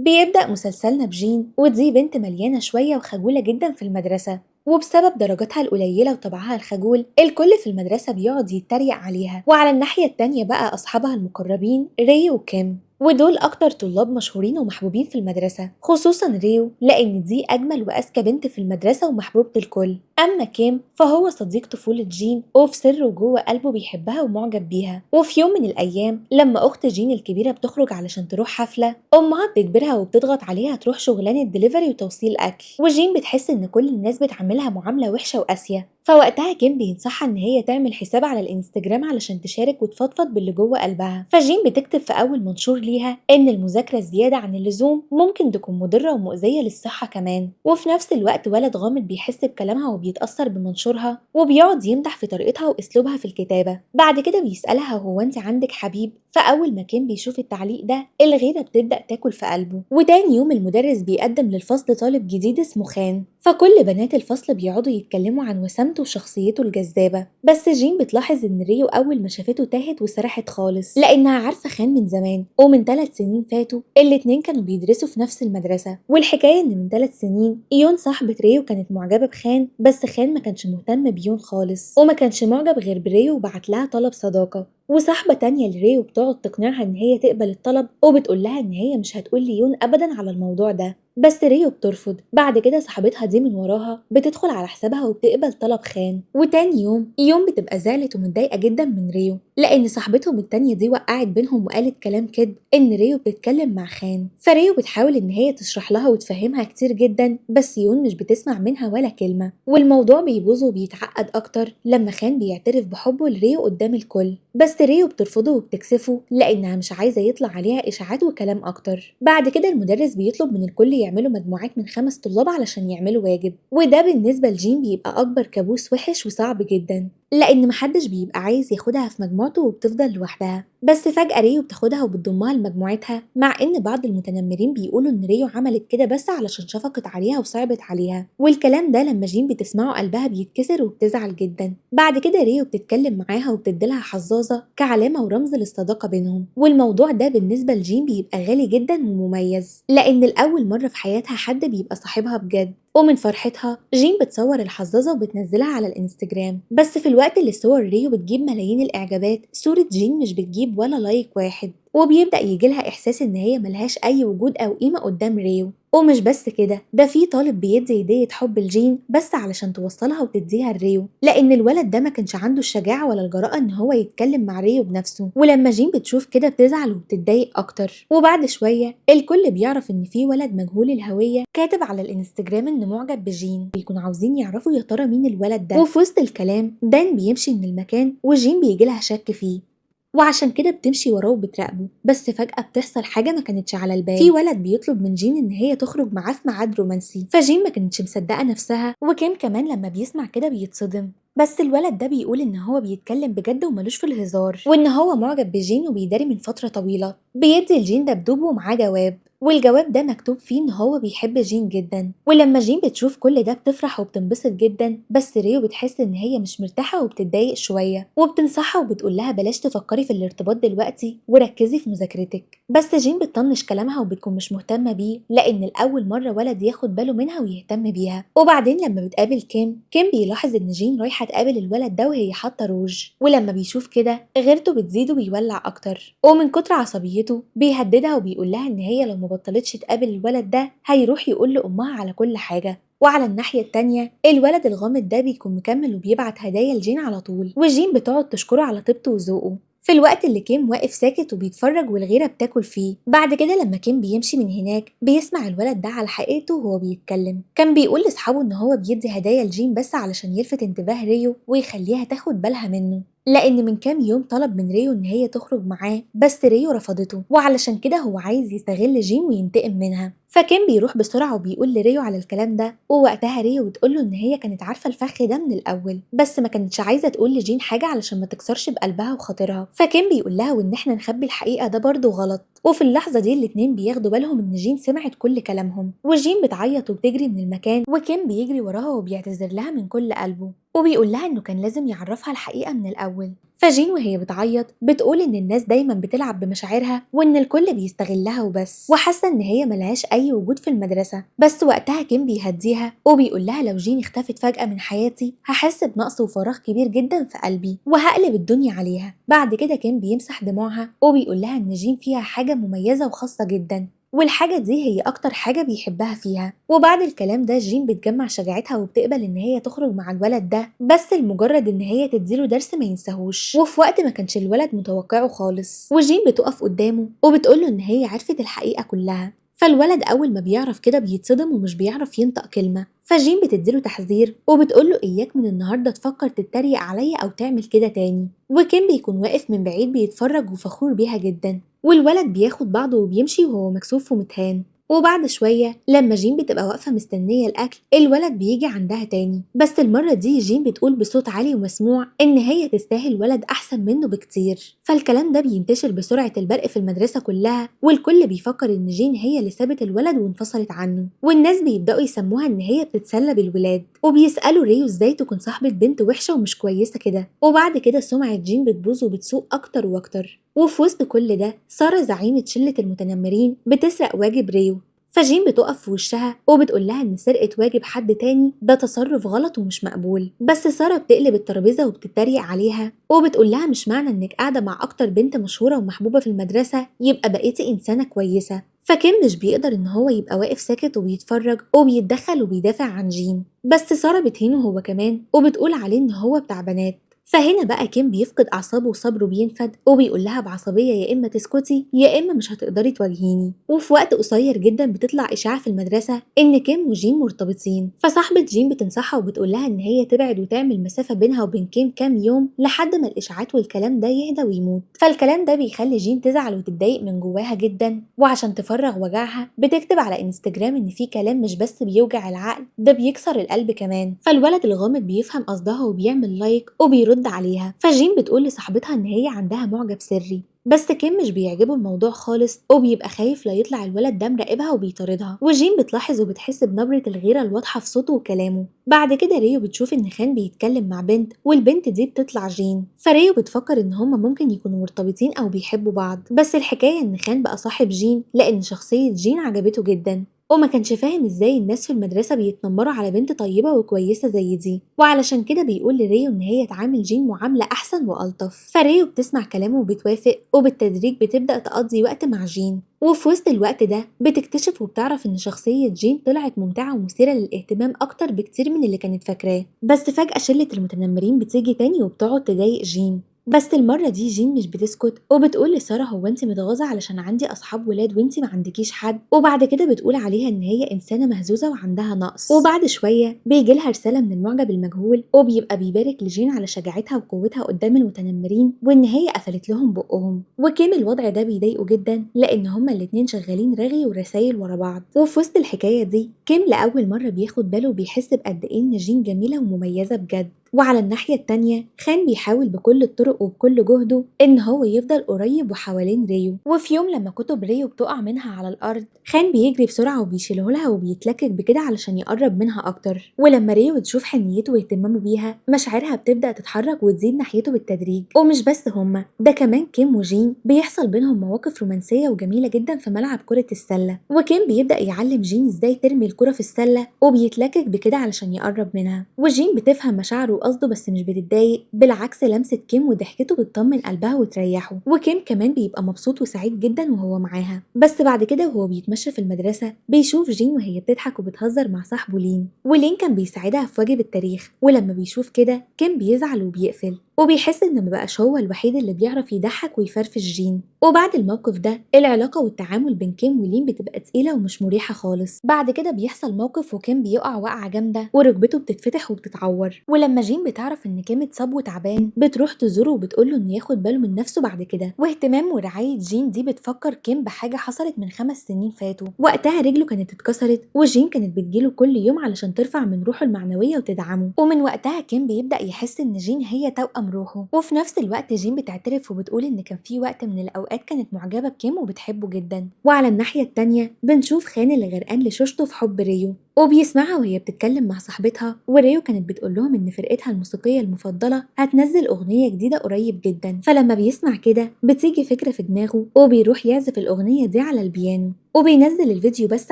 بيبدأ مسلسلنا بجين، ودي بنت مليانة شوية وخجولة جدا في المدرسة، وبسبب درجاتها القليلة وطبعها الخجول الكل في المدرسة بيقعد يتريق عليها. وعلى الناحية التانية بقى أصحابها المقربين ريو وكيم، ودول أكتر طلاب مشهورين ومحبوبين في المدرسة، خصوصا ريو لأن دي أجمل وأذكى بنت في المدرسة ومحبوبة الكل. أما كيم فهو صديق طفولة جين، وفي سره جوه قلبه بيحبها ومعجب بيها. وفي يوم من الأيام لما أخت جين الكبيرة بتخرج علشان تروح حفلة، أمها بتجبرها وبتضغط عليها تروح شغلانة دليفري وتوصيل أكل، وجين بتحس إن كل الناس بتعاملها معاملة وحشة وقاسية. فوقتها كيم بينصحها إن هي تعمل حساب على الإنستجرام علشان تشارك وتفضفض باللي جوه قلبها. فجين بتكتب في أول منشور ليها إن المذاكرة الزيادة عن اللزوم ممكن تكون مضرة ومؤذية للصحة كمان. وفي نفس الوقت ولد غامض بيحس بكلامها وبيتأثر بمنشورها، وبيقعد يمدح في طريقتها وأسلوبها في الكتابة. بعد كده بيسألها هو أنت عندك حبيب؟ فأول ما كيم بيشوف التعليق ده الغيرة بتبدأ تاكل في قلبه. وتاني يوم المدرس بيقدم للفصل طالب جديد اسمه خان، فكل بنات الفصل بيقعدوا يتكلموا عن وسامته وشخصيته الجذابة. بس جين بتلاحظ إن ريو أول ما شافته تاهت وسرحت خالص، لأنها عارفة خان من زمان، ومن 3 سنين فاتوا الاتنين كانوا بيدرسوا في نفس المدرسة. والحكاية إن من 3 سنين إيون صاحبة ريو كانت معجبة بخان، بس خان ما كانش مهتم بيون خالص، وما كانش معجب غير بريو وبعت لها طلب صداقة. وصاحبة تانية لريو بتقعد تقنعها إن هي تقبل الطلب، وبتقول لها إن هي مش هتقول ليون أبدا على الموضوع ده. بس ريو بترفض. بعد كده صاحبتها دي من وراها بتدخل على حسابها وبتقبل طلب خان. وتاني يوم بتبقى زعلت ومتضايقة جدا من ريو، لأن صاحبتهم التانية دي وقعت بينهم وقالت كلام كده إن ريو بتتكلم مع خان. فريو بتحاول إن هي تشرح لها وتفهمها كتير جدا، بس يون مش بتسمع منها ولا كلمة. والموضوع بيبوظ وبيتعقد أكتر لما خان بيعترف بحبه لريو قدام الكل، بس ريو بترفضه وبتكسفه لأنها مش عايزة يطلع عليها إشاعات وكلام أكتر. بعد كده المدرس بيطلب من الكل يعملوا مجموعات من 5 طلاب علشان يعملوا واجب، وده بالنسبة لجين بيبقى أكبر كابوس وحش وصعب جدا، لأن محدش بيبقى عايز ياخدها في مجموعته وبتفضل لوحدها. بس فجأة ريو بتاخدها وبتضمها لمجموعتها، مع إن بعض المتنمرين بيقولوا إن ريو عملت كده بس علشان شفقت عليها وصعبت عليها. والكلام ده لما جين بتسمعه قلبها بيتكسر وبتزعل جدا. بعد كده ريو بتتكلم معاها وبتديلها حظاظة كعلامة ورمز للصداقة بينهم. والموضوع ده بالنسبة لجين بيبقى غالي جدا ومميز، لأن لأول مرة في حياتها حد بيبقى صاحبها بجد. ومن فرحتها جين بتصور الحظاظة وبتنزلها على الانستجرام. بس في الوقت اللي صور ريو بتجيب ملايين الإعجابات، صورة جين مش بتجيب ولا لايك واحد، وبيبدأ يجيلها إحساس إن هي ملهاش أي وجود أو قيمة قدام ريو. ومش بس كده، ده في طالب بيدي هدية حب لجين بس علشان توصلها وتديها لريو، لأن الولد ده ما كانش عنده الشجاعة ولا الجرأة إن هو يتكلم مع ريو بنفسه. ولما جين بتشوف كده بتزعل وبتتضايق أكتر. وبعد شوية الكل بيعرف إن في ولد مجهول الهوية كاتب على الانستجرام إنه معجب بجين، بيكونوا عاوزين يعرفوا يا ترى مين الولد ده. وفي وسط الكلام دان بيمشي من المكان وجين بيجيلها شك فيه، وعشان كده بتمشي وراه وبتراقبه. بس فجأة بتحصل حاجة ما كانتش على البال، في ولد بيطلب من جين إن هي تخرج معاه في ميعاد رومانسي. فجين ما كانتش مصدقة نفسها، وكيم كمان لما بيسمع كده بيتصدم. بس الولد ده بيقول إن هو بيتكلم بجد وملوش في الهزار، وإن هو معجب بجين وبيداري من فترة طويلة. بيدي لجين دبدوب ومعاه جواب، والجواب ده مكتوب فيه إن هو بيحب جين جدا. ولما جين بتشوف كل ده بتفرح وبتنبسط جدا. بس ريو بتحس إن هي مش مرتاحة وبتتضايق شوية، وبتنصحها وبتقول لها بلاش تفكري في الارتباط دلوقتي وركزي في مذاكرتك. بس جين بتطنش كلامها وبتكون مش مهتمة بيه، لأن الأول مرة ولد ياخد باله منها ويهتم بيها. وبعدين لما بتقابل كيم بيلاحظ إن جين رايحة تقابل الولد ده وهي حاطة روج، ولما بيشوف كده غيرته بتزيد وبيولع أكتر. ومن كتر عصبيته بيهددها وبيقول لها إن هي لو مبطلتش تقابل الولد ده هيروح يقول لأمها على كل حاجة. وعلى الناحية التانية الولد الغامض ده بيكون مكمل وبيبعت هدايا لجين على طول، وجين بتقعد تشكره على طيبته وذوقه في الوقت اللي كيم واقف ساكت وبيتفرج والغيرة بتاكل فيه. بعد كده لما كيم بيمشي من هناك بيسمع الولد ده على حقيقته وهو بيتكلم. كان بيقول لاصحابه ان هو بيدي هدايا لجين بس علشان يلفت انتباه ريو ويخليها تاخد بالها منه، لأن من كام يوم طلب من ريو إن هي تخرج معاه بس ريو رفضته، وعلشان كده هو عايز يستغل جين وينتقم منها. فكان بيروح بسرعة وبيقول لريو على الكلام ده، ووقتها ريو بتقوله إن هي كانت عارفة الفخ ده من الأول، بس ما كانتش عايزة تقول لجين حاجة علشان ما تكسرش بقلبها وخاطرها. فكان بيقول لها وإن إحنا نخبي الحقيقة ده برضه غلط. وفي اللحظة دي الاتنين بياخدوا بالهم إن جين سمعت كل كلامهم، وجين بتعيط وبتجري من المكان، وكان بيجري وراها وبيعتذر لها من كل قلبه. وبيقول لها إنه كان لازم يعرفها الحقيقة من الأول. فجين وهي بتعيط بتقول إن الناس دايما بتلعب بمشاعرها وإن الكل بيستغلها وبس، وحاسة إن هي ملهاش أي وجود في المدرسة. بس وقتها كيم بيهديها وبيقول لها لو جين اختفت فجأة من حياتي هحس بنقص وفراغ كبير جدا في قلبي وهقلب الدنيا عليها. بعد كده كيم بيمسح دموعها وبيقول لها إن جين فيها حاجة مميزة وخاصة جدا، والحاجة دي هي أكتر حاجة بيحبها فيها. وبعد الكلام ده جين بتجمع شجاعتها وبتقبل إن هي تخرج مع الولد ده بس لمجرد إن هي تديله درس ما ينساهوش، وفي وقت ما كانش الولد متوقعه خالص. وجين بتقف قدامه وبتقوله إن هي عرفت الحقيقة كلها. فالولد أول ما بيعرف كده بيتصدم ومش بيعرف ينطق كلمة. فجين بتديله تحذير وبتقوله إياك من النهاردة تفكر تتريق عليا أو تعمل كده تاني. وكيم بيكون واقف من بعيد بيتفرج وفخور بيها جدا، والولد بياخد بعضه وبيمشي وهو مكسوف ومتهان. وبعد شوية لما جين بتبقى واقفة مستنية الأكل الولد بيجي عندها تاني، بس المرة دي جين بتقول بصوت عالي ومسموع إن هي تستاهل ولد أحسن منه بكتير. فالكلام ده بينتشر بسرعة البرق في المدرسة كلها، والكل بيفكر إن جين هي اللي سابت الولد وانفصلت عنه، والناس بيبدأوا يسموها إن هي بتتسلى بالولاد، وبيسألوا ريو إزاي تكون صاحبة بنت وحشة ومش كويسة كده. وبعد كده سمعة جين بتبوظ وبتسوء أكتر وأكتر. وفي وسط كل ده سارة زعيمة شلة المتنمرين بتسرق واجب ريو. فجين بتقف في وشها وبتقول لها ان سرقة واجب حد تاني ده تصرف غلط ومش مقبول. بس سارة بتقلب الترابيزة وبتتريق عليها وبتقول لها مش معنى انك قاعدة مع اكتر بنت مشهورة ومحبوبة في المدرسة يبقى بقيتي انسانة كويسة. فكيم مش بيقدر ان هو يبقى واقف ساكت وبيتفرج وبيتدخل وبيدافع عن جين، بس سارة بتهينه هو كمان وبتقول عليه ان هو بتاع بنات. فهنا بقى كيم بيفقد أعصابه وصبره بينفد وبيقول لها بعصبية يا إما تسكتي يا إما مش هتقدري تواجهيني. وفي وقت قصير جدا بتطلع إشاعة في المدرسة إن كيم وجين مرتبطين، فصاحبة جين بتنصحها وبتقول لها إن هي تبعد وتعمل مسافة بينها وبين كيم كام يوم لحد ما الإشاعات والكلام ده يهدى ويموت. فالكلام ده بيخلي جين تزعل وتتضايق من جواها جدا، وعشان تفرغ وجعها بتكتب على انستجرام إن في كلام مش بس بيوجع العقل ده بيكسر القلب كمان. فالولد الغامض بيفهم قصدها وبيعمل لايك وبيرد عليها. فجين بتقول لصاحبتها ان هي عندها معجب سري، بس كيم مش بيعجبه الموضوع خالص وبيبقى خايف لا يطلع الولد ده مراقبها وبيطاردها. وجين بتلاحظ وبتحس بنبرة الغيرة الواضحة في صوته وكلامه. بعد كده ريو بتشوف ان خان بيتكلم مع بنت والبنت دي بتطلع جين، فريو بتفكر ان هما ممكن يكونوا مرتبطين او بيحبوا بعض. بس الحكاية ان خان بقى صاحب جين لان شخصية جين عجبته جدا، وما كانش فاهم ازاي الناس في المدرسة بيتنمروا على بنت طيبة وكويسة زي دي، وعلشان كده بيقول لريو ان هي تعامل جين معاملة احسن والطف. فريو بتسمع كلامه وبتوافق وبالتدريج بتبدأ تقضي وقت مع جين. وفي وسط الوقت ده بتكتشف وبتعرف ان شخصية جين طلعت ممتعة ومثيرة للاهتمام اكتر بكتير من اللي كانت فاكراه. بس فجأة شلة المتنمرين بتيجي تاني وبتقعد تضايق جين، بس المرة دي جين مش بتسكت وبتقول لسارة هو انت متغاظة علشان عندي اصحاب ولاد وانت ما عندكيش حد. وبعد كده بتقول عليها ان هي انسانة مهزوزة وعندها نقص. وبعد شوية بيجي لها رسالة من المعجب المجهول وبيبقى بيبارك لجين على شجاعتها وقوتها قدام المتنمرين وان هي قفلت لهم بقهم. وكيم الوضع ده بيضايقه جدا لان هما الاتنين شغالين رغي ورسايل ورا بعض. وفي وسط الحكاية دي كيم لأول مرة بياخد باله وبيحس بقد ايه ان جين جميلة ومميزة بجد. وعلى الناحية التانية خان بيحاول بكل الطرق وبكل جهده إن هو يفضل قريب وحوالين ريو. وفي يوم لما كتب ريو بتقع منها على الأرض خان بيجري بسرعة وبيشيله لها وبيتلكك بكده علشان يقرب منها أكتر. ولما ريو تشوف حنيته واهتمامه بيها مشاعرها بتبدأ تتحرك وتزيد ناحيته بالتدريج. ومش بس هما ده، كمان كيم وجين بيحصل بينهم مواقف رومانسية وجميلة جدا في ملعب كرة السلة، وكيم بيبدأ يعلم جين ازاي ترمي الكرة في السلة وبيتلكك بكده علشان يقرب منها. وجين بتفهم مشاعره قصده بس مش بتتضايق، بالعكس لمسة كيم وضحكته بتطمن قلبها وتريحه. وكيم كمان بيبقى مبسوط وسعيد جدا وهو معاها. بس بعد كده وهو بيتمشى في المدرسة بيشوف جين وهي بتضحك وبتهزر مع صاحبه لين، ولين كان بيساعدها في واجب التاريخ. ولما بيشوف كده كيم بيزعل وبيقفل وبيحس ان مبقاش هو الوحيد اللي بيعرف يضحك ويفرفش جين. وبعد الموقف ده العلاقة والتعامل بين كيم ولين بتبقى تقيلة ومش مريحة خالص. بعد كده بيحصل موقف وكيم بيقع وقعة جامدة وركبته بتتفتح وبتتعور، ولما جين بتعرف ان كيم اتصاب وتعبان بتروح تزوره وبتقوله انه ياخد باله من نفسه بعد كده. واهتمام ورعاية جين دي بتفكر كيم بحاجة حصلت من 5 سنين فاتوا، وقتها رجله كانت اتكسرت وجين كانت بتجيله كل يوم علشان ترفع من روحه المعنوية وتدعمه. ومن وقتها كيم بيبدأ يحس ان جين هي توأم توأم روحه. وفي نفس الوقت جين بتعترف وبتقول إن كان في وقت من الأوقات كانت معجبة بكيم وبتحبه جدا. وعلى الناحية التانية بنشوف خان اللي غرقان لشوشته في حب ريو، وبيسمعها وهي بتتكلم مع صاحبتها، وريو كانت بتقول لهم إن فرقتها الموسيقية المفضلة هتنزل أغنية جديدة قريب جدا. فلما بيسمع كده بتيجي فكرة في دماغه وبيروح يعزف الأغنية دي على البيانو، وبينزل الفيديو بس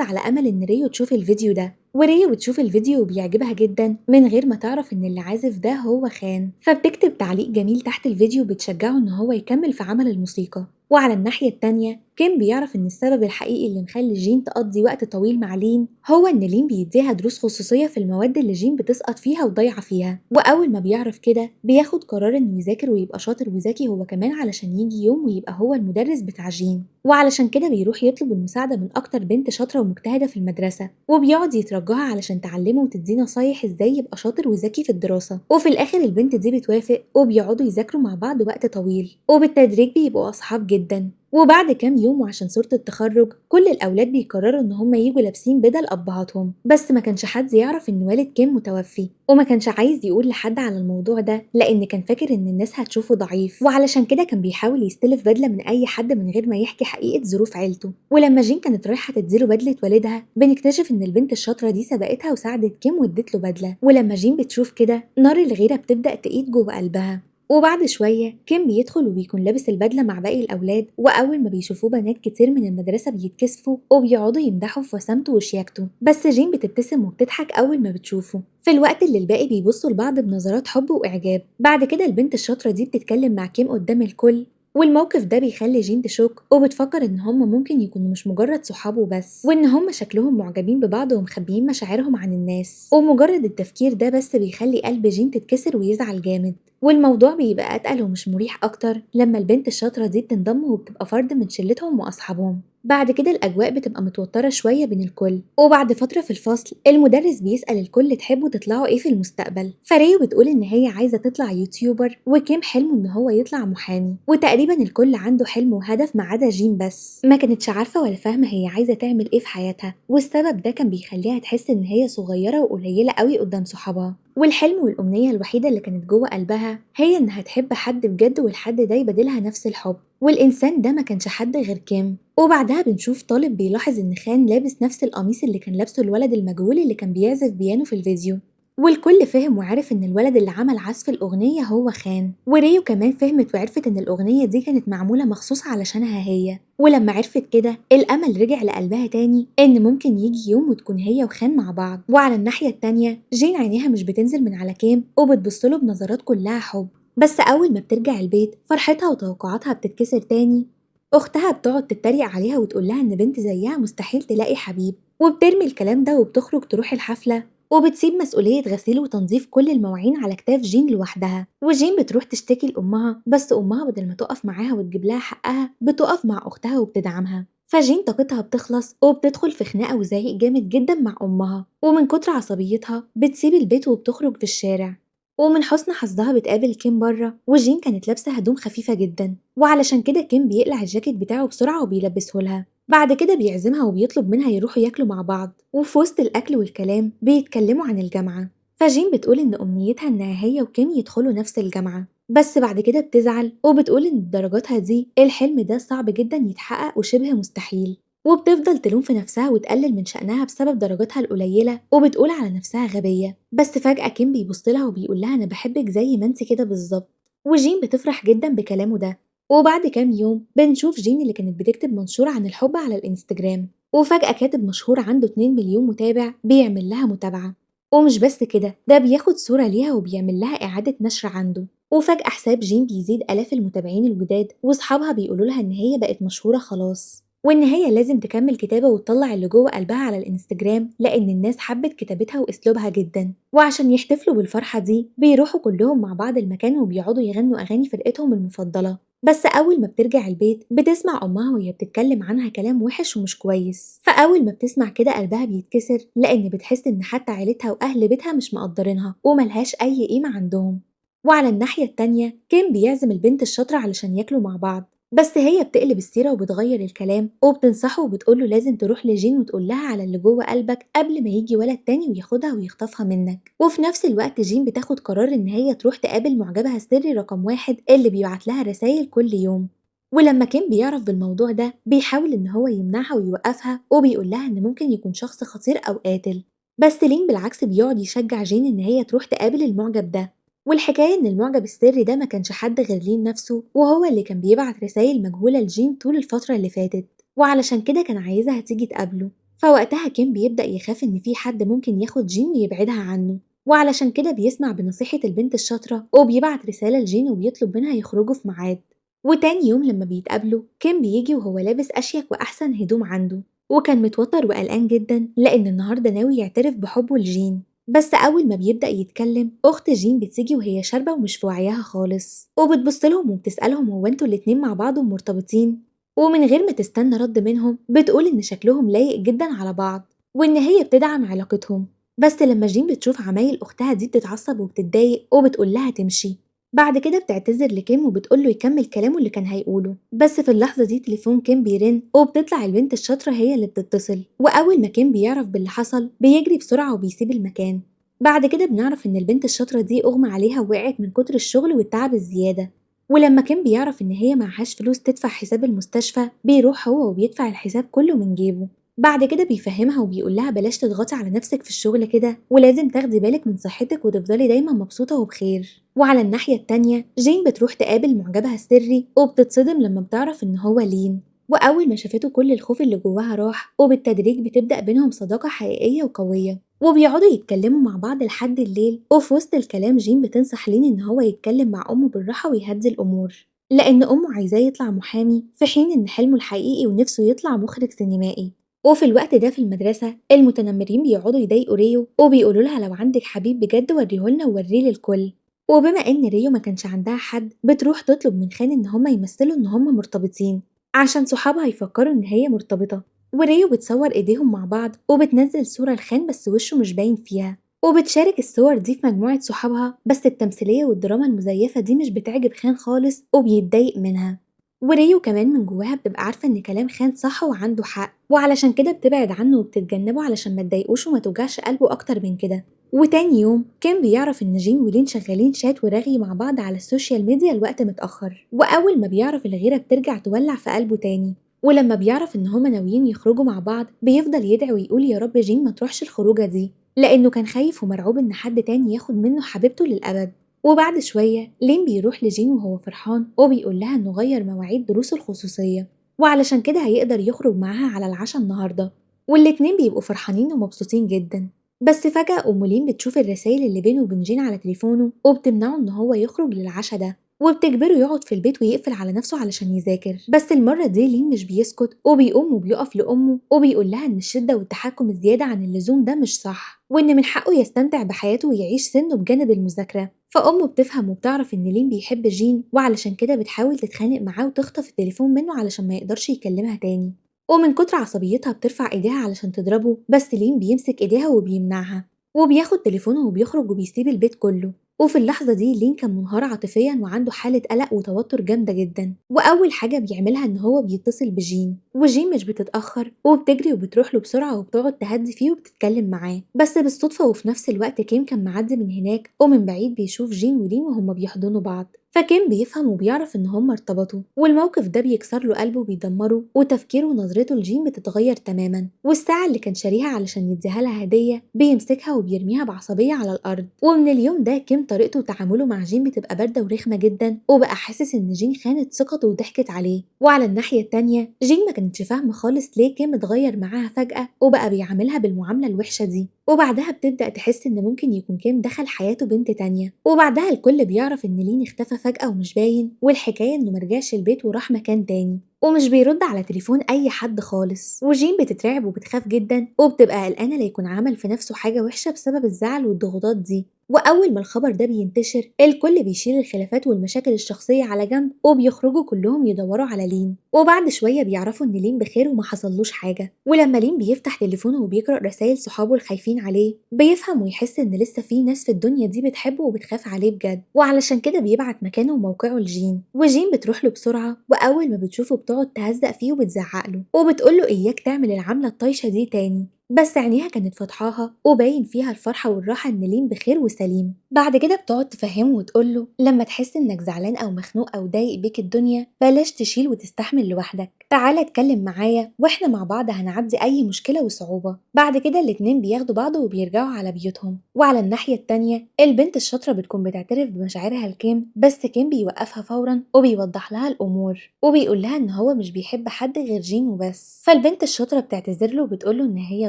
على أمل إن ريو تشوف الفيديو ده. وريو بتشوف الفيديو وبيعجبها جدا من غير ما تعرف إن اللي عازف ده هو خان، فبتكتب تعليق جميل تحت الفيديو بتشجعه إن هو يكمل في عمل الموسيقى. وعلى الناحية التانية كيم بيعرف إن السبب الحقيقي اللي مخلي جين تقضي وقت طويل مع لين هو إن لين بيديها دروس خصوصية في المواد اللي جين بتسقط فيها وضايعة فيها. وأول ما بيعرف كده بياخد قرار إنه يذاكر ويبقى شاطر وذكي هو كمان علشان يجي يوم ويبقى هو المدرس بتاع جين. وعلشان كده بيروح يطلب المساعدة من أكتر بنت شاطرة ومجتهدة في المدرسة، وبيقعد يترجاها علشان تعلمه وتديه نصايح إزاي يبقى شاطر وذكي في الدراسة. وفي الآخر البنت دي بتوافق وبيقعدوا يذاكروا مع بعض وقت طويل، وبالتدريج بيبقوا أصحاب جدا. وبعد كام يوم وعشان صورة التخرج كل الأولاد بيقرروا إن هم ييجوا لابسين بدل أبهاتهم، بس ما كانش حد يعرف إن والد كيم متوفي، وما كانش عايز يقول لحد على الموضوع ده لأن كان فاكر إن الناس هتشوفه ضعيف، وعلشان كده كان بيحاول يستلف بدلة من أي حد من غير ما يحكي حقيقة ظروف عيلته. ولما جين كانت رايحة تديله بدلة والدها بنكتشف إن البنت الشاطرة دي سبقتها وساعدت كيم وادت له بدلة. ولما جين بتشوف كده نار الغيرة بتبدأ تقيد جوه قلبها. وبعد شوية كيم بيدخل وبيكون لابس البدلة مع باقي الأولاد، وأول ما بيشوفوه بنات كتير من المدرسة بيتكسفوا وبيقعدوا يمدحوا في وسامته وشياكته، بس جين بتبتسم وبتضحك أول ما بتشوفه، في الوقت اللي الباقي بيبصوا لبعض بنظرات حب وإعجاب. بعد كده البنت الشاطرة دي بتتكلم مع كيم قدام الكل، والموقف ده بيخلي جين تشوك وبتفكر ان هما ممكن يكونوا مش مجرد صحاب وبس، وان هما شكلهم معجبين ببعض ومخبيين مشاعرهم عن الناس، ومجرد التفكير ده بس بيخلي قلب جين تتكسر ويزعل جامد. والموضوع بيبقى اتقل ومش مريح اكتر لما البنت الشاطرة دي بتنضم وبتبقى فرد من شلتهم واصحابهم. بعد كده الأجواء بتبقى متوترة شوية بين الكل، وبعد فترة في الفصل المدرس بيسأل الكل تحبوا تطلعوا ايه في المستقبل، فريو بتقول إن هي عايزة تطلع يوتيوبر، وكيم حلمه إن هو يطلع محامي، وتقريبا الكل عنده حلم وهدف ما عدا جين بس ما كانتش عارفة ولا فاهمة هي عايزة تعمل ايه في حياتها، والسبب ده كان بيخليها تحس إن هي صغيرة وقليلة قوي قدام صحابها. والحلم والأمنية الوحيدة اللي كانت جوه قلبها هي إنها تحب حد بجد والحد ده يبادلها نفس الحب، والإنسان ده ما كانش حد غير كيم. وبعدها بنشوف طالب بيلاحظ إن خان لابس نفس القميص اللي كان لابسه الولد المجهول اللي كان بيعزف بيانو في الفيديو، والكل فهم وعرف إن الولد اللي عمل عزف الأغنية هو خان. وريو كمان فهمت وعرفت إن الأغنية دي كانت معمولة مخصوص علشانها هي، ولما عرفت كده الأمل رجع لقلبها تاني إن ممكن يجي يوم وتكون هي وخان مع بعض. وعلى الناحية التانية جين عينيها مش بتنزل من على كيم وبتبصله بنظرات كلها حب، بس أول ما بترجع البيت فرحتها وتوقعاتها بتتكسر تاني. أختها بتقعد تتريق عليها وتقول لها إن بنت زيها مستحيل تلاقي حبيب، وبترمي الكلام ده وبتخرج تروح الحفلة، وبتسيب مسؤولية غسيل وتنظيف كل المواعين على كتاف جين لوحدها. وجين بتروح تشتكي لأمها، بس أمها بدل ما تقف معاها وتجيب لها حقها بتقف مع أختها وبتدعمها. فجين طاقتها بتخلص وبتدخل في خناقة وزعيق جامد جدا مع أمها، ومن كتر عصبيتها بتسيب البيت وبتخرج في الشارع. ومن حسن حظها بتقابل كيم بره، وجين كانت لابسة هدوم خفيفة جدا، وعلشان كده كيم بيقلع الجاكيت بتاعه بسرعة وبيلبسه لها. بعد كده بيعزمها وبيطلب منها يروحوا ياكلوا مع بعض، وفي وسط الأكل والكلام بيتكلموا عن الجامعة، فجين بتقول إن أمنيتها إنها هي وكيم يدخلوا نفس الجامعة، بس بعد كده بتزعل وبتقول إن درجاتها دي الحلم ده صعب جدا يتحقق وشبه مستحيل، وبتفضل تلوم في نفسها وتقلل من شأنها بسبب درجاتها القليلة وبتقول على نفسها غبية. بس فجأة كيم بيبصلها وبيقول لها أنا بحبك زي ما انت كده بالظبط، وجين بتفرح جدا بكلامه ده. وبعد كام يوم بنشوف جين اللي كانت بتكتب منشور عن الحب على الانستجرام، وفجأة كاتب مشهور عنده 2 مليون متابع بيعمل لها متابعة، ومش بس كده ده بياخد صورة ليها وبيعمل لها إعادة نشر عنده. وفجأة حساب جين بيزيد آلاف المتابعين الجداد، وصحابها بيقولوا لها إن هي بقت مشهورة خلاص، وإن هي لازم تكمل كتابة وتطلع اللي جوه قلبها على الانستجرام لأن الناس حبت كتابتها وأسلوبها جدا. وعشان يحتفلوا بالفرحة دي بيروحوا كلهم مع بعض المكان وبيقعدوا يغنوا أغاني فرقتهم المفضلة. بس أول ما بترجع البيت بتسمع أمها وهي بتتكلم عنها كلام وحش ومش كويس، فأول ما بتسمع كده قلبها بيتكسر لأن بتحس إن حتى عيلتها وأهل بيتها مش مقدرينها وملهاش أي قيمة عندهم. وعلى الناحية التانية كيم بيعزم البنت الشاطرة علشان ياكلوا مع بعض، بس هي بتقلب السيرة وبتغير الكلام وبتنصحه وبتقوله لازم تروح لجين وتقولها على اللي جوه قلبك قبل ما يجي ولد تاني وياخدها ويخطفها منك. وفي نفس الوقت جين بتاخد قرار إن هي تروح تقابل معجبها السري رقم واحد اللي بيبعت لها رسايل كل يوم. ولما كان بيعرف بالموضوع ده بيحاول إن هو يمنعها ويوقفها وبيقول لها إن ممكن يكون شخص خطير أو قاتل. بس لين بالعكس بيقعد يشجع جين إن هي تروح تقابل المعجب ده. والحكاية إن المعجب السري ده ما كانش حد غير لين نفسه وهو اللي كان بيبعت رسايل مجهولة لجين طول الفترة اللي فاتت، وعلشان كده كان عايزها تيجي تقابله. فوقتها كان بيبدأ يخاف إن في حد ممكن ياخد جين ويبعدها عنه، وعلشان كده بيسمع بنصيحة البنت الشاطرة وبيبعت رسالة لجين وبيطلب منها يخرجوا في ميعاد. وتاني يوم لما بيتقابلوا كان بيجي وهو لابس أشيك وأحسن هدوم عنده، وكان متوتر وقلقان جدا لأن النهاردة ناوي يعترف بحبه لجين. بس أول ما بيبدأ يتكلم أخت جين بتيجي وهي شاربة ومش في وعيها خالص وبتبصلهم وبتسألهم هو انتوا الاتنين مع بعض ومرتبطين؟ ومن غير ما تستنى رد منهم بتقول إن شكلهم لايق جدا على بعض وإن هي بتدعم علاقتهم. بس لما جين بتشوف عمايل أختها دي بتتعصب وبتتضايق وبتقول لها تمشي. بعد كده بتعتذر لكيم وبتقول له يكمل كلامه اللي كان هيقوله. بس في اللحظة دي تليفون كيم بيرن وبتطلع البنت الشاطرة هي اللي بتتصل، وأول ما كيم بيعرف باللي حصل بيجري بسرعة وبيسيب المكان. بعد كده بنعرف إن البنت الشاطرة دي أغمى عليها ووقعت من كتر الشغل والتعب الزيادة. ولما كيم بيعرف إن هي معهاش فلوس تدفع حساب المستشفى بيروح هو وبيدفع الحساب كله من جيبه. بعد كده بيفهمها وبيقول لها بلاش تضغطي على نفسك في الشغل كده ولازم تاخدي بالك من صحتك وتفضلي دايما مبسوطة وبخير. وعلى الناحية التانية جين بتروح تقابل معجبها السري وبتتصدم لما بتعرف إن هو لين. وأول ما شافته كل الخوف اللي جواها راح وبالتدريج بتبدأ بينهم صداقة حقيقية وقوية وبيقعدوا يتكلموا مع بعض لحد الليل. وفي وسط الكلام جين بتنصح لين إن هو يتكلم مع أمه بالراحة ويهدي الأمور لأن أمه عايزاه يطلع محامي في حين إن حلمه الحقيقي ونفسه يطلع مخرج سينمائي. وفي الوقت ده في المدرسة المتنمرين بيقعدوا يضايقوا ريو وبيقولوا لها لو عندك حبيب بجد وريهولنا ووريه للكل. وبما إن ريو ما كانش عندها حد بتروح تطلب من خان إن هما يمثلوا إن هما مرتبطين عشان صحابها يفكروا إن هي مرتبطة. وريو بتصور إيديهم مع بعض وبتنزل صورة لخان بس وشه مش باين فيها، وبتشارك الصور دي في مجموعة صحابها. بس التمثيلية والدراما المزيفة دي مش بتعجب خان خالص وبيتضايق منها. وريو كمان من جواها بتبقى عارفة إن كلام خان صح وعنده حق وعلشان كده بتبعد عنه وبتتجنبه علشان ما تضايقوش وما توجعش قلبه أكتر من كده. وتاني يوم كان بيعرف إن جين ولين شغالين شات ورغي مع بعض على السوشيال ميديا الوقت متأخر، وأول ما بيعرف الغيرة بترجع تولع في قلبه تاني. ولما بيعرف إن هما ناويين يخرجوا مع بعض بيفضل يدعي ويقول يا رب جين ما تروحش الخروجة دي لأنه كان خايف ومرعوب إن حد تاني ياخد منه حبيبته للأبد. وبعد شوية لين بيروح لجين وهو فرحان وبيقول لها إنه غير مواعيد دروسه الخصوصية وعلشان كده هيقدر يخرج معاها على العشاء النهاردة. والاتنين بيبقوا فرحانين ومبسوطين جدا. بس فجأة أم لين بتشوف الرسايل اللي بينه وبين جين على تليفونه وبتمنعه إن هو يخرج للعشاء ده وبتجبره يقعد في البيت ويقفل على نفسه علشان يذاكر. بس المرة دي لين مش بيسكت وبيقوم وبيقف لأمه وبيقول لها إن الشدة والتحكم الزيادة عن اللزوم ده مش صح وإن من حقه يستمتع بحياته ويعيش سنه بجانب المذاكرة. فأمه بتفهم وبتعرف إن لين بيحب جين وعلشان كده بتحاول تتخانق معاه وتخطف التليفون منه علشان ما يقدرش يكلمها تاني. ومن كتر عصبيتها بترفع ايديها علشان تضربه بس لين بيمسك ايديها وبيمنعها وبياخد تليفونه وبيخرج وبيسيب البيت كله. وفي اللحظة دي لين كان منهار عاطفيا وعنده حالة قلق وتوتر جامدة جدا، وأول حاجة بيعملها إن هو بيتصل بجين وجين مش بتتأخر وبتجري وبتروح له بسرعة وبتقعد تهدي فيه وبتتكلم معاه. بس بالصدفة وفي نفس الوقت كيم كان معدي من هناك ومن بعيد بيشوف جين ولين وهما بيحضنوا بعض فكيم بيفهم وبيعرف إن هما ارتبطوا. والموقف ده بيكسر له قلبه وبيدمره وتفكيره ونظرته لجين بتتغير تماما. والساعة اللي كان شاريها علشان يديها لها هدية بيمسكها وبيرميها بعصبية على الأرض. ومن اليوم ده كيم طريقته وتعامله مع جين بتبقى باردة ورخمة جدا وبقى حاسس إن جين خانت ثقته وضحكت عليه. وعلى الناحية التانية جين ما كانتش فاهمة خالص ليه كيم اتغير معاها فجأة وبقى بيعاملها بالمعاملة الوحشة دي. وبعدها بتبدأ تحس إن ممكن يكون كيم دخل حياته بنت تانية. وبعدها الكل بيعرف إن لين اختفى فجأة ومش باين، والحكاية إنه مرجعش البيت وراح مكان تاني ومش بيرد على تليفون أي حد خالص. وجين بتترعب وبتخاف جدا وبتبقى قلقانة لا يكون عمل في نفسه حاجة وحشة بسبب الزعل والضغوطات دي. وأول ما الخبر ده بينتشر الكل بيشيل الخلافات والمشاكل الشخصية على جنب وبيخرجوا كلهم يدوروا على لين. وبعد شوية بيعرفوا إن لين بخير وما حصلوش حاجة. ولما لين بيفتح تليفونه وبيقرأ رسايل صحابه الخايفين عليه بيفهم ويحس إن لسه في ناس في الدنيا دي بتحبه وبتخاف عليه بجد، وعلشان كده بيبعت مكانه وموقعه لجين. وجين بتروح له بسرعة وأول ما بتشوفه بتقعد تهزق فيه وبتزعق له وبتقول له إياك تعمل العملة الطايشة دي تاني. بس عينيها كانت فاتحاها وباين فيها الفرحة والراحة إن لين بخير وسليم. بعد كده بتقعد تفهمه وتقوله لما تحس إنك زعلان أو مخنوق أو ضايق بيك الدنيا بلاش تشيل وتستحمل لوحدك، تعالى اتكلم معايا واحنا مع بعض هنعدي أي مشكلة وصعوبة. بعد كده الاتنين بياخدوا بعض وبيرجعوا على بيوتهم. وعلى الناحية التانية البنت الشاطرة بتكون بتعترف بمشاعرها لكيم، بس كيم بيوقفها فورا وبيوضح لها الأمور وبيقول لها إن هو مش بيحب حد غير جين وبس. فالبنت الشاطرة بتعتذر له وبتقوله إن هي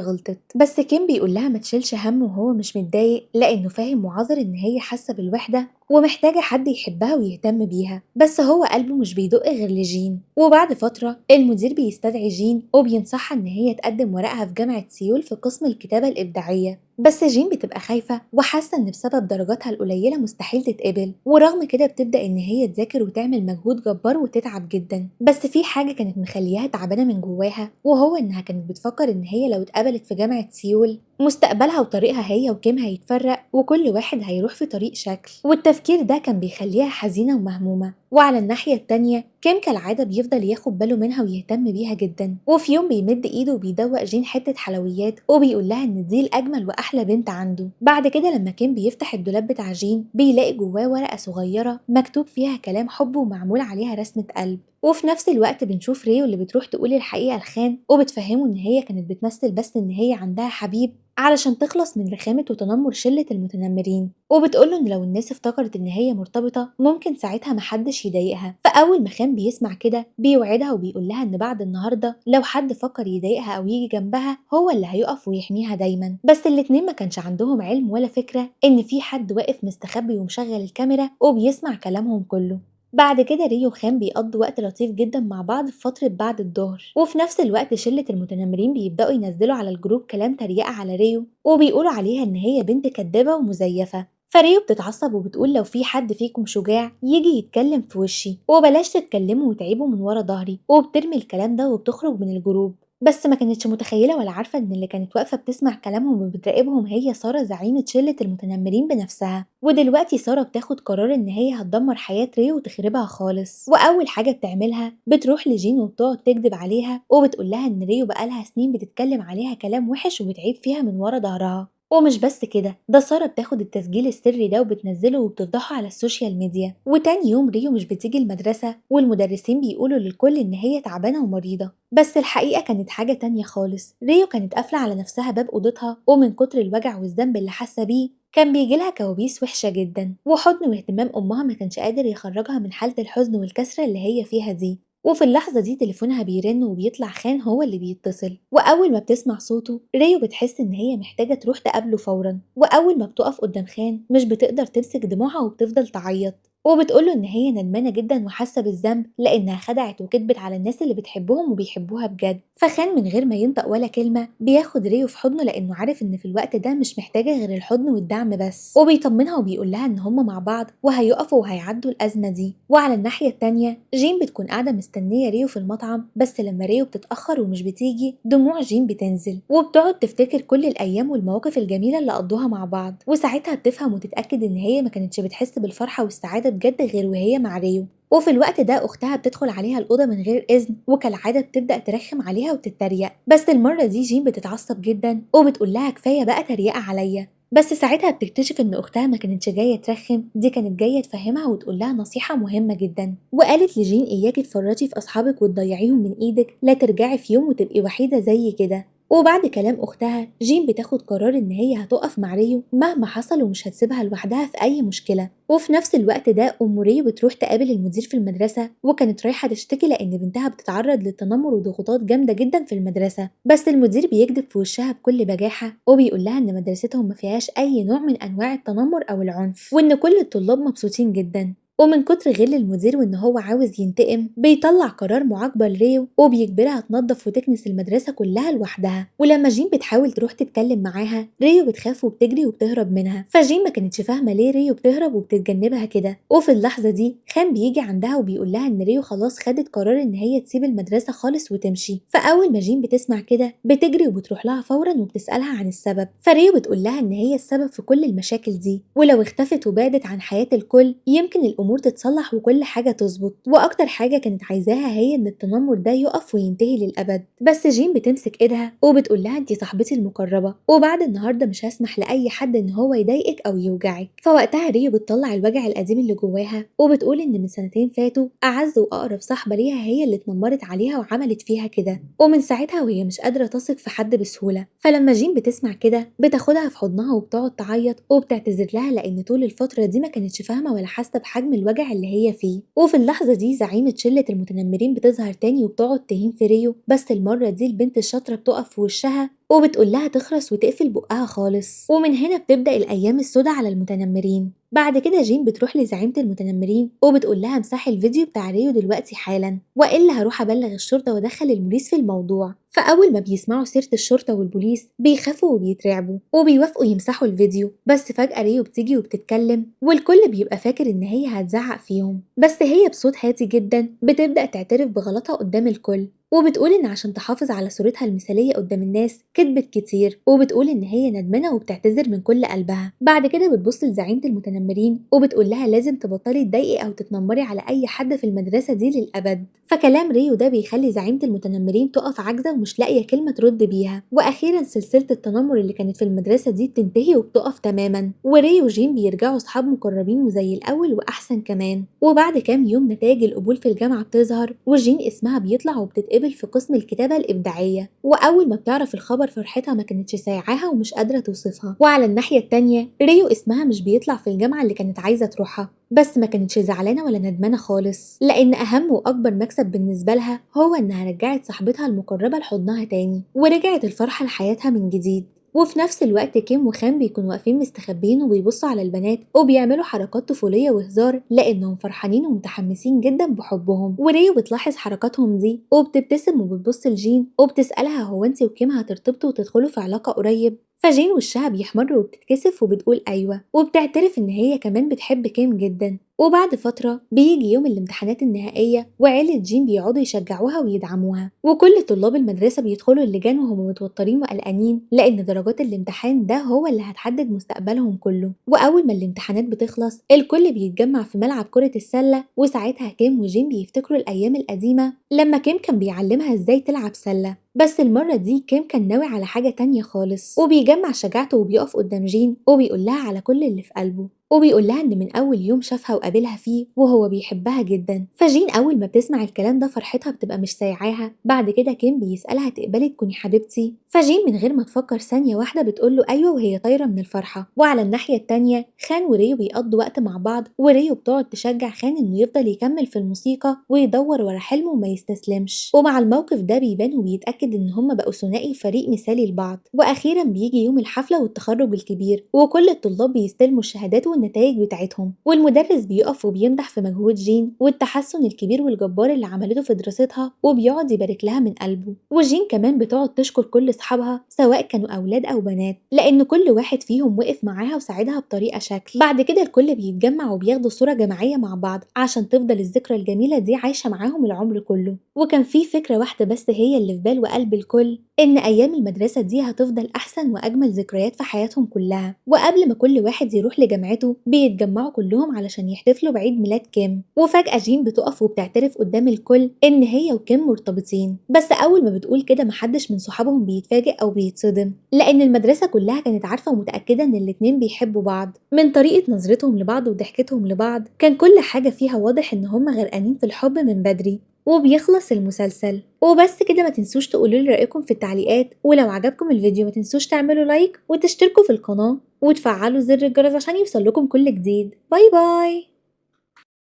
غلطت، بس كيم بيقول لها ما تشيلش هم وهو مش متضايق لأنه فاهم وعذر إن هي حاسة بالوحدة ومحتاجة حد يحبها ويهتم بيها، بس هو قلبه مش بيدق غير لجين. وبعد فترة المدير بيستدعي جين وبينصحها إن هي تقدم ورقها في جامعة سيول في قسم الكتابة الإبداعية، بس جين بتبقى خايفة وحاسة إن بسبب درجاتها القليلة مستحيل تتقبل. ورغم كده بتبدأ إن هي تذاكر وتعمل مجهود جبار وتتعب جدا، بس في حاجة كانت مخليها تعبانة من جواها وهو إنها كانت بتفكر إن هي لو اتقبلت في جامعة سيول مستقبلها وطريقها هي وكيم هيتفرق وكل واحد هيروح في طريق شكل، والتفكير ده كان بيخليها حزينة ومهمومة. وعلى الناحية التانية كيم كالعادة بيفضل ياخد باله منها ويهتم بيها جدا، وفي يوم بيمد ايده وبيدوق جين حتة حلويات وبيقول لها ان دي الاجمل واحلى بنت عنده. بعد كده لما كيم بيفتح الدولاب بتاع جين بيلاقي جواه ورقة صغيرة مكتوب فيها كلام حب ومعمول عليها رسمة قلب. وفي نفس الوقت بنشوف ريو اللي بتروح تقول الحقيقة لخان وبتفهمه ان هي كانت بتمثل بس ان هي عندها حبيب علشان تخلص من رخامة وتنمر شلة المتنمرين، وبتقوله ان لو الناس افتكرت ان هي مرتبطة ممكن ساعتها محدش يضايقها. فاول ما خان بيسمع كده بيوعدها وبيقول لها ان بعد النهارده لو حد فكر يضايقها او يجي جنبها هو اللي هيقف ويحميها دايما. بس الاتنين ما كانش عندهم علم ولا فكرة ان في حد واقف مستخبي ومشغل الكاميرا وبيسمع كلامهم كله. بعد كده ريو وخان بيقضوا وقت لطيف جدا مع بعض في فترة بعد الظهر، وفي نفس الوقت شلة المتنمرين بيبدأوا ينزلوا على الجروب كلام تريقة على ريو وبيقولوا عليها إن هي بنت كدابة ومزيفة. فريو بتتعصب وبتقول لو في حد فيكم شجاع يجي يتكلم في وشي وبلاش تتكلموا وتعيبوا من ورا ظهري، وبترمي الكلام ده وبتخرج من الجروب. بس ما كانتش متخيلة ولا عارفة إن اللي كانت واقفة بتسمع كلامهم وبتراقبهم هي سارة زعيمة شلة المتنمرين بنفسها. ودلوقتي سارة بتاخد قرار إن هي هتدمر حياة ريو وتخربها خالص، وأول حاجة بتعملها بتروح لجين وبتقعد تكذب عليها وبتقول لها إن ريو بقالها سنين بتتكلم عليها كلام وحش وبتعيب فيها من ورا ظهرها. ومش بس كده، ده سارة بتاخد التسجيل السري ده وبتنزله وبتفضحه على السوشيال ميديا. وتاني يوم ريو مش بتيجي المدرسة والمدرسين بيقولوا للكل إن هي تعبانة ومريضة، بس الحقيقة كانت حاجة تانية خالص. ريو كانت قافلة على نفسها باب أوضتها ومن كتر الوجع والذنب اللي حاسة بيه كان بيجيلها كوابيس وحشة جدا، وحضن واهتمام أمها ما كانش قادر يخرجها من حالة الحزن والكسرة اللي هي فيها دي. وفي اللحظة دي تليفونها بيرن وبيطلع خان هو اللي بيتصل، وأول ما بتسمع صوته ريو بتحس إن هي محتاجة تروح تقابله فورا. وأول ما بتقف قدام خان مش بتقدر تمسك دموعها وبتفضل تعيط وبتقوله إن هي ندمانة جدا وحاسة بالذنب لأنها خدعت وكدبت على الناس اللي بتحبهم وبيحبوها بجد. فخان من غير ما ينطق ولا كلمة بياخد ريو في حضنه لأنه عارف إن في الوقت ده مش محتاجة غير الحضن والدعم بس، وبيطمنها وبيقول لها إن هما مع بعض وهيقفوا وهيعدوا الأزمة دي. وعلى الناحية التانية جين بتكون قاعدة مستنية ريو في المطعم، بس لما ريو بتتأخر ومش بتيجي دموع جين بتنزل وبتقعد تفتكر كل الأيام والمواقف الجميلة اللي قضوها مع بعض، وساعتها بتفهم وتتأكد إن هي ما كانتش بتحس بالفرحة والسعادة بجد غير وهي مع ريو. وفي الوقت ده أختها بتدخل عليها الأوضة من غير إذن وكالعادة بتبدأ ترخم عليها وتتريق، بس المرة دي جين بتتعصب جدا وبتقول لها كفاية بقى تريقة عليا. بس ساعتها بتكتشف إن أختها ما كانتش جاية ترخم، دي كانت جاية تفهمها وتقول لها نصيحة مهمة جدا. وقالت لجين إياكي تفرطي في أصحابك وتضيعيهم من إيدك، لا ترجعي في يوم وتبقي وحيدة زي كده. وبعد كلام أختها جين بتاخد قرار إن هي هتقف مع ريو مهما حصل ومش هتسيبها لوحدها في أي مشكلة. وفي نفس الوقت ده أم ريو بتروح تقابل المدير في المدرسة وكانت رايحة تشتكي لأن بنتها بتتعرض للتنمر وضغوطات جامدة جدا في المدرسة، بس المدير بيكذب في وشها بكل بجاحة وبيقول لها إن مدرستهم ما فيهاش أي نوع من أنواع التنمر أو العنف وإن كل الطلاب مبسوطين جدا. ومن كتر غل المدير وإن هو عاوز ينتقم بيطلع قرار معاقبة لريو وبيجبرها تنظف وتكنس المدرسة كلها لوحدها. ولما جين بتحاول تروح تتكلم معاها ريو بتخاف وبتجري وبتهرب منها، فجين ما كانتش فاهمة ليه ريو بتهرب وبتتجنبها كده. وفي اللحظة دي خان بيجي عندها وبيقول لها إن ريو خلاص خدت قرار إن هي تسيب المدرسة خالص وتمشي. فأول ما جين بتسمع كده بتجري وبتروح لها فورا وبتسألها عن السبب، فريو بتقول لها إن هي السبب في كل المشاكل دي، ولو اختفت وبعدت عن حياة الكل يمكن الأمور تتصلح وكل حاجة تظبط. وأكتر حاجة كانت عايزاها هي إن التنمر ده يقف وينتهي للأبد. بس جين بتمسك إيدها وبتقول لها أنتي صاحبتي المقربة، وبعد النهاردة مش هسمح لأي حد إن هو يضايقك أو يوجعك. فوقتها ريو بتطلع الوجع القديم اللي جواها وبتقول إن من سنتين فاتوا أعز وأقرب صاحبة ليها هي اللي اتنمرت عليها وعملت فيها كده، ومن ساعتها وهي مش قادرة تثق في حد بسهولة. فلما جين بتسمع كده بتاخدها في حضنها وبتقعد تعيط وبتعتذر لها لأن طول الفترة دي ما كانتش فاهمة ولا حاسة بحجم الوجع اللي هي فيه. وفي اللحظة دي زعيمة شلة المتنمرين بتظهر تاني وبتقعد تهين في ريو، بس المرة دي البنت الشاطرة بتقف في وشها وبتقول لها تخرس وتقفل بقها خالص. ومن هنا بتبدأ الأيام السوداء على المتنمرين. بعد كده جين بتروح لزعيمة المتنمرين وبتقول لها امسحي الفيديو بتاع ريو دلوقتي حالا وإلا هروح أبلغ الشرطة وأدخل البوليس في الموضوع. فأول ما بيسمعوا سيرة الشرطة والبوليس بيخافوا وبيترعبوا وبيوافقوا يمسحوا الفيديو. بس فجأة ريو بتيجي وبتتكلم والكل بيبقى فاكر إن هي هتزعق فيهم، بس هي بصوت هادي جدا بتبدأ تعترف بغلطها قدام الكل، وبتقول إن عشان تحافظ على صورتها المثالية قدام الناس كدبت كتير، وبتقول إن هي ندمانة وبتعتذر من كل قلبها. بعد كده بتبص لزعيمة المتنمرين وبتقول لها لازم تبطلي تضايقي أو تتنمري على أي حد في المدرسة دي للأبد. فكلام ريو ده بيخلي زعيمة المتنمرين تقف عاجزة ومش لاقية كلمة ترد بيها، وأخيرا سلسلة التنمر اللي كانت في المدرسة دي بتنتهي وبتقف تماما، وريو وجين بيرجعوا صحاب مقربين وزي الأول وأحسن كمان. وبعد كام يوم نتائج القبول في الجامعة بتظهر وجين اسمها بيطلع وبتتقبل في قسم الكتابة الإبداعية. وأول ما بتعرف الخبر فرحتها ما كانتش سايعاها ومش قادرة توصفها. وعلى الناحية التانية ريو اسمها مش بيطلع في الجامعة اللي كانت عايزة تروحها، بس ما كانتش زعلانة ولا ندمانة خالص، لأن أهم وأكبر مكسب بالنسبة لها هو إنها رجعت صاحبتها المقربة لحضنها تاني ورجعت الفرحة لحياتها من جديد. وفي نفس الوقت كيم وخان بيكونوا واقفين مستخبيين وبيبصوا على البنات وبيعملوا حركات طفولية وهزار لأنهم فرحانين ومتحمسين جدا بحبهم. وريو بتلاحظ حركاتهم دي وبتبتسم وبتبص لجين وبتسألها هو انتي وكيم هترتبطوا وتدخلوا في علاقة قريب؟ فجين وشها بيحمر وبتتكسف وبتقول أيوة، وبتعترف إن هي كمان بتحب كيم جدا. وبعد فترة بيجي يوم الامتحانات النهائية وعيلة جين بيقعدوا يشجعوها ويدعموها، وكل طلاب المدرسة بيدخلوا اللجان وهم متوترين وقلقانين لأن درجات الامتحان ده هو اللي هتحدد مستقبلهم كله. وأول ما الامتحانات بتخلص الكل بيتجمع في ملعب كرة السلة، وساعتها كيم وجين بيفتكروا الأيام القديمة لما كيم كان بيعلمها ازاي تلعب سلة، بس المرة دي كيم كان ناوي على حاجة تانية خالص. وبيجمع شجاعته وبيقف قدام جين وبيقول لها على كل اللي في قلبه، وبيقول لها ان من اول يوم شافها وقابلها فيه وهو بيحبها جدا. فجين اول ما بتسمع الكلام ده فرحتها بتبقى مش سايعاها. بعد كده كيم بيسالها تقبلي تكوني حبيبتي؟ فجين من غير ما تفكر ثانيه واحده بتقول له ايوه وهي طايره من الفرحه. وعلى الناحيه التانيه خان وريو بيقضوا وقت مع بعض، وريو بتقعد تشجع خان انه يفضل يكمل في الموسيقى ويدور ورا حلمه وما يستسلمش. ومع الموقف ده بيبان وبيتاكد ان هما بقوا ثنائي فريق مثالي لبعض. واخيرا بيجي يوم الحفله والتخرج الكبير وكل الطلاب بيستلموا الشهادات والنتائج بتاعتهم، والمدرس بيقف وبيمدح في مجهود جين والتحسن الكبير والجبار اللي عملته في دراستها وبيقعد يبارك لها من قلبه. وجين كمان بتقعد تشكر كل اصحابها سواء كانوا اولاد او بنات لان كل واحد فيهم وقف معاها وساعدها بطريقه شكل. بعد كده الكل بيتجمع وبياخدوا صوره جماعيه مع بعض عشان تفضل الذكرى الجميله دي عايشه معاهم العمر كله. وكان في فكره واحده بس هي اللي في بال وقلب الكل، إن أيام المدرسة دي هتفضل أحسن وأجمل ذكريات في حياتهم كلها. وقبل ما كل واحد يروح لجامعته بيتجمعوا كلهم علشان يحتفلوا بعيد ميلاد كيم. وفجأة جين بتقف وبتعترف قدام الكل إن هي وكيم مرتبطين، بس أول ما بتقول كده محدش من صحابهم بيتفاجئ أو بيتصدم لأن المدرسة كلها كانت عارفة ومتأكدة إن الاتنين بيحبوا بعض. من طريقة نظرتهم لبعض وضحكتهم لبعض كان كل حاجة فيها واضح إن هم غرقانين في الحب من بدري. وبيخلص المسلسل. وبس كده، ما تنسوش تقولوا لي رأيكم في التعليقات، ولو عجبكم الفيديو ما تنسوش تعملوا لايك وتشتركوا في القناة وتفعلوا زر الجرس عشان يوصل لكم كل جديد. باي باي.